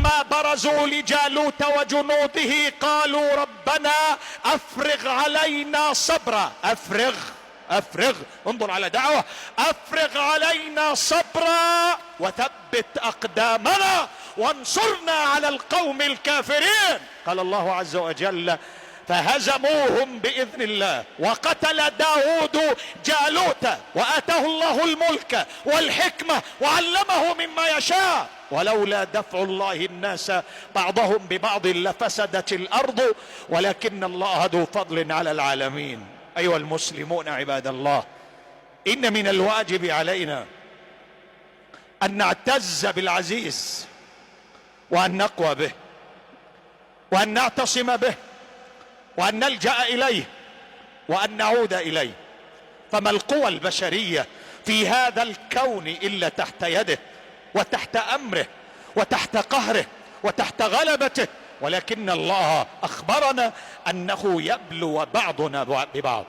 فلما برزوا لجالوت وجنوده قالوا ربنا افرغ علينا صبرا. افرغ، انظر على دعوة، افرغ علينا صبرا وثبت اقدامنا وانصرنا على القوم الكافرين. قال الله عز وجل فهزموهم بإذن الله. وقتل داود جالوت وآتاه الله الملك والحكمة وعلمه مما يشاء. ولولا دفع الله الناس بعضهم ببعض لفسدت الأرض ولكن الله ذو فضل على العالمين. أيها المسلمون عباد الله، إن من الواجب علينا أن نعتز بالعزيز وأن نقوى به وأن نعتصم به وأن نلجأ إليه وأن نعود إليه. فما القوى البشرية في هذا الكون إلا تحت يده وتحت أمره وتحت قهره وتحت غلبته، ولكن الله أخبرنا أنه يبلو بعضنا ببعض.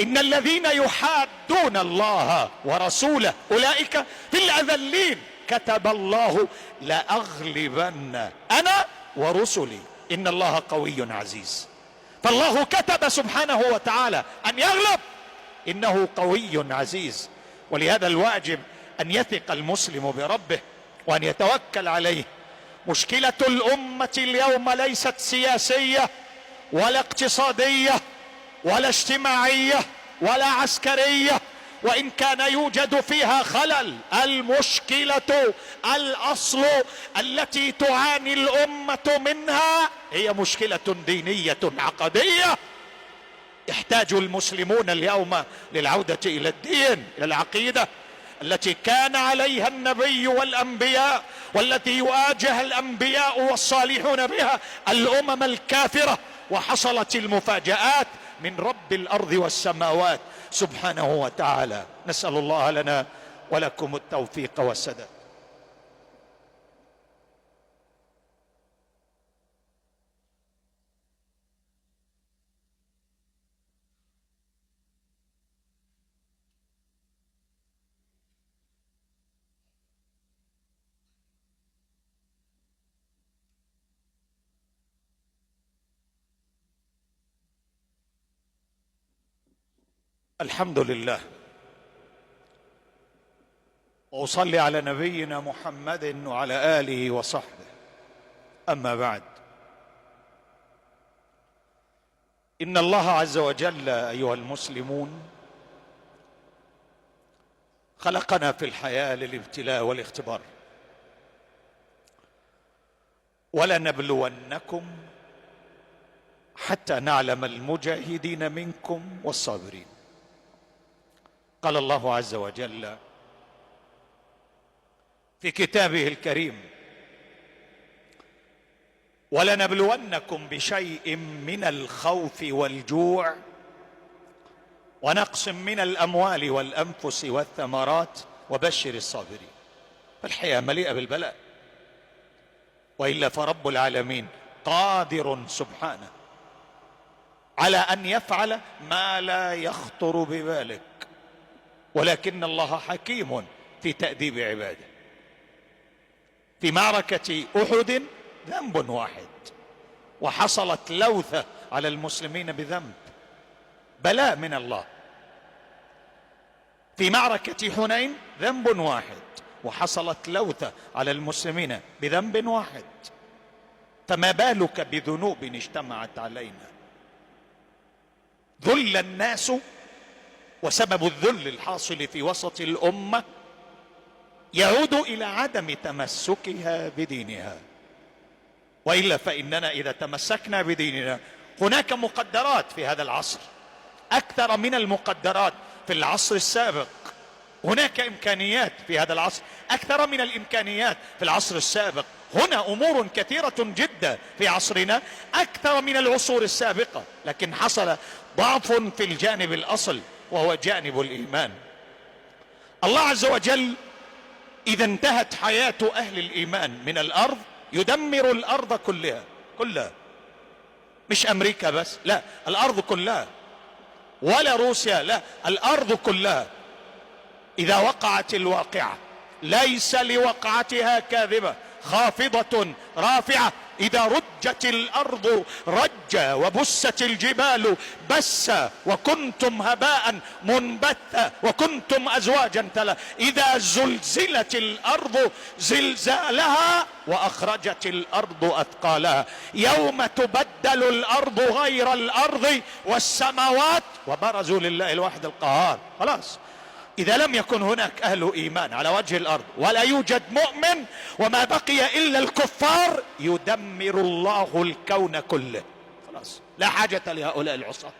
إن الذين يحادون الله ورسوله أولئك في الأذلين. كتب الله لأغلبن أنا ورسلي إن الله قوي عزيز. فالله كتب سبحانه وتعالى أن يغلب، إنه قوي عزيز. ولهذا الواجب أن يثق المسلم بربه وأن يتوكل عليه. مشكلة الأمة اليوم ليست سياسية ولا اقتصادية ولا اجتماعية ولا عسكرية، وإن كان يوجد فيها خلل. المشكلة الأصل التي تعاني الأمة منها هي مشكلة دينية عقدية. يحتاج المسلمون اليوم للعودة إلى الدين، إلى العقيدة التي كان عليها النبي والأنبياء، والتي يواجه الأنبياء والصالحون بها الأمم الكافرة. وحصلت المفاجآت من رب الأرض والسماوات سبحانه وتعالى. نسأل الله لنا ولكم التوفيق والسداد. الحمد لله، وأصلي على نبينا محمد وعلى آله وصحبه. أما بعد، إن الله عز وجل أيها المسلمون خلقنا في الحياة للابتلاء والاختبار. ولنبلونكم حتى نعلم المجاهدين منكم والصابرين. قال الله عز وجل في كتابه الكريم ولنبلونكم بشيء من الخوف والجوع ونقص من الأموال والأنفس والثمرات وبشر الصابرين. فالحياة مليئة بالبلاء، وإلا فرب العالمين قادر سبحانه على أن يفعل ما لا يخطر ببالك، ولكن الله حكيم في تأديب عباده. في معركة أحد ذنب واحد وحصلت لوثة على المسلمين بذنب، بلاء من الله. في معركة حنين ذنب واحد وحصلت لوثة على المسلمين بذنب واحد، فما بالك بذنوب اجتمعت علينا. ذل الناس، وسبب الذل الحاصل في وسط الأمة يعود إلى عدم تمسكها بدينها. وإلا فإننا إذا تمسكنا بديننا، هناك مقدرات في هذا العصر أكثر من المقدرات في العصر السابق. هناك إمكانيات في هذا العصر أكثر من الإمكانيات في العصر السابق. هنا أمور كثيرة جدا في عصرنا أكثر من العصور السابقة، لكن حصل ضعف في الجانب الأصل وهو جانب الإيمان. الله عز وجل إذا انتهت حياة أهل الإيمان من الأرض يدمر الأرض كلها، مش أمريكا بس، لا، الأرض كلها، ولا روسيا، لا، الأرض كلها. إذا وقعت الواقعة ليس لوقعتها كاذبة خافضة رافعة إذا رجت الأرض رجا وبست الجبال بسا وكنتم هباء منبثا وكنتم أزواجا ثلاثا إذا زلزلت الأرض زلزالها وأخرجت الأرض أثقالها يوم تبدل الأرض غير الأرض والسماوات وبرزوا لله الواحد القهار. خلاص، إذا لم يكن هناك أهل إيمان على وجه الأرض ولا يوجد مؤمن وما بقي إلا الكفار يدمر الله الكون كله. خلاص، لا حاجة لهؤلاء العصاة.